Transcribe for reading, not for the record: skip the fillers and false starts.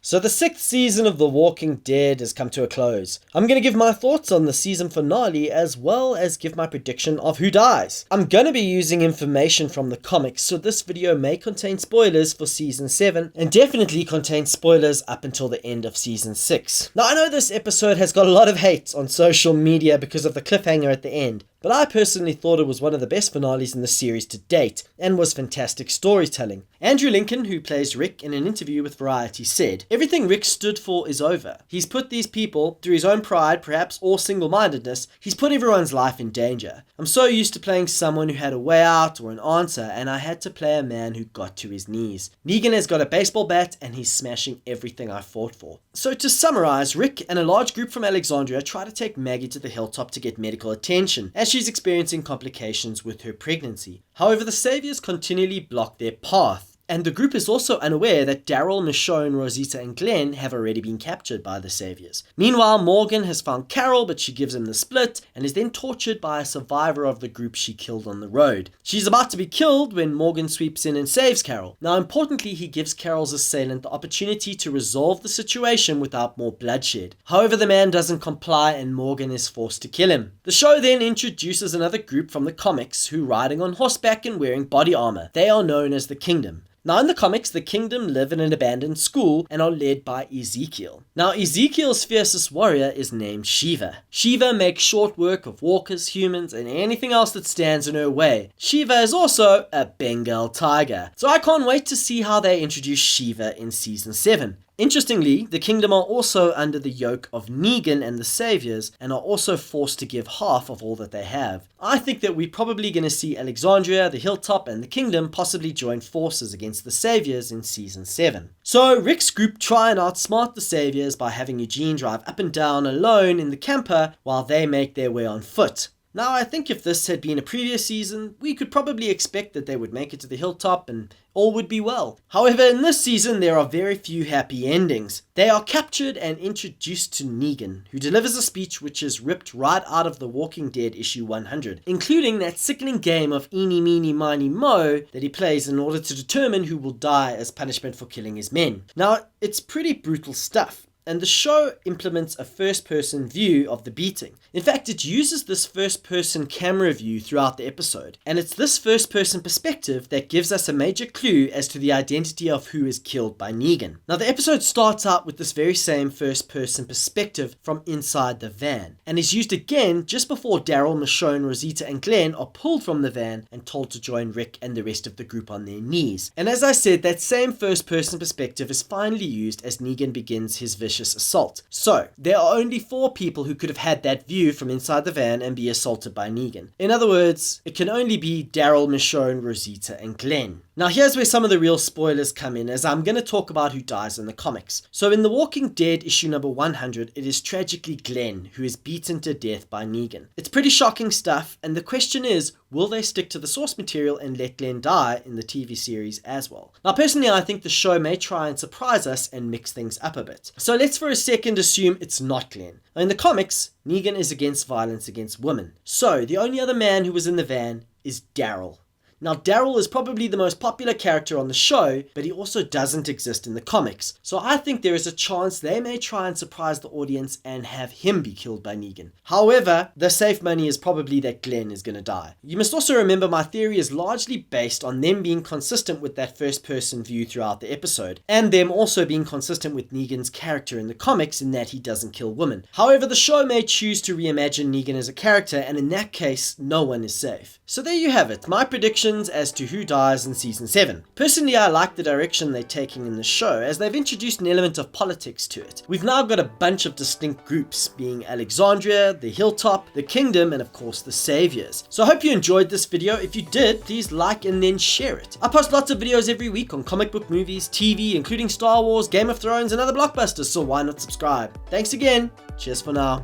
So the 6th season of The Walking Dead has come to a close. I'm going to give my thoughts on the season finale as well as give my prediction of who dies. I'm going to be using information from the comics, so this video may contain spoilers for season 7 and definitely contain spoilers up until the end of season 6. Now I know this episode has got a lot of hate on social media because of the cliffhanger at the end, but I personally thought it was one of the best finales in the series to date, and was fantastic storytelling. Andrew Lincoln, who plays Rick, in an interview with Variety said, "Everything Rick stood for is over. He's put these people, through his own pride perhaps, or single-mindedness, he's put everyone's life in danger. I'm so used to playing someone who had a way out or an answer, and I had to play a man who got to his knees. Negan has got a baseball bat and he's smashing everything I fought for." So to summarize, Rick and a large group from Alexandria try to take Maggie to the hilltop to get medical attention, as she's experiencing complications with her pregnancy. However, the saviors continually block their path. And the group is also unaware that Daryl, Michonne, Rosita and Glenn have already been captured by the saviors. Meanwhile, Morgan has found Carol, but she gives him the split and is then tortured by a survivor of the group she killed on the road. She's about to be killed when Morgan sweeps in and saves Carol. Now importantly, he gives Carol's assailant the opportunity to resolve the situation without more bloodshed. However, the man doesn't comply and Morgan is forced to kill him. The show then introduces another group from the comics who, riding on horseback and wearing body armor. They are known as the Kingdom. Now in the comics, the Kingdom live in an abandoned school and are led by Ezekiel. Now Ezekiel's fiercest warrior is named Shiva. Shiva makes short work of walkers, humans, and anything else that stands in her way. Shiva is also a Bengal Tiger. So I can't wait to see how they introduce Shiva in season 7. Interestingly, the Kingdom are also under the yoke of Negan and the Saviors and are also forced to give half of all that they have. I think that we're probably going to see Alexandria, the Hilltop and the Kingdom possibly join forces against the Saviors in season 7. So Rick's group try and outsmart the Saviors by having Eugene drive up and down alone in the camper while they make their way on foot. Now I think if this had been a previous season, we could probably expect that they would make it to the hilltop and all would be well. However, in this season there are very few happy endings. They are captured and introduced to Negan, who delivers a speech which is ripped right out of The Walking Dead issue 100, including that sickening game of eeny meeny miny mo that he plays in order to determine who will die as punishment for killing his men. Now, it's pretty brutal stuff. And the show implements a first-person view of the beating. In fact, it uses this first-person camera view throughout the episode. And it's this first-person perspective that gives us a major clue as to the identity of who is killed by Negan. Now, the episode starts out with this very same first-person perspective from inside the van, and is used again just before Daryl, Michonne, Rosita and Glenn are pulled from the van and told to join Rick and the rest of the group on their knees. And as I said, that same first-person perspective is finally used as Negan begins his vicious assault. So, there are only 4 people who could have had that view from inside the van and be assaulted by Negan. In other words, it can only be Daryl, Michonne, Rosita and Glenn. Now here's where some of the real spoilers come in, as I'm going to talk about who dies in the comics. So in The Walking Dead issue number 100, it is tragically Glenn who is beaten to death by Negan. It's pretty shocking stuff, and the question is, will they stick to the source material and let Glenn die in the TV series as well? Now personally, I think the show may try and surprise us and mix things up a bit. So let's for a second assume it's not Glenn. Now in the comics, Negan is against violence against women. So the only other man who was in the van is Daryl. Now Daryl is probably the most popular character on the show, but he also doesn't exist in the comics. So I think there is a chance they may try and surprise the audience and have him be killed by Negan. However, the safe money is probably that Glenn is going to die. You must also remember my theory is largely based on them being consistent with that first person view throughout the episode, and them also being consistent with Negan's character in the comics in that he doesn't kill women. However, the show may choose to reimagine Negan as a character, and in that case, no one is safe. So there you have it, my predictions as to who dies in season 7. Personally, I like the direction they're taking in the show, as they've introduced an element of politics to it. We've now got a bunch of distinct groups, being Alexandria, the Hilltop, the Kingdom, and of course the Saviors. So I hope you enjoyed this video. If you did, please like and then share it. I post lots of videos every week on comic book movies, TV, including Star Wars, Game of Thrones, and other blockbusters, so why not subscribe? Thanks again. Cheers for now.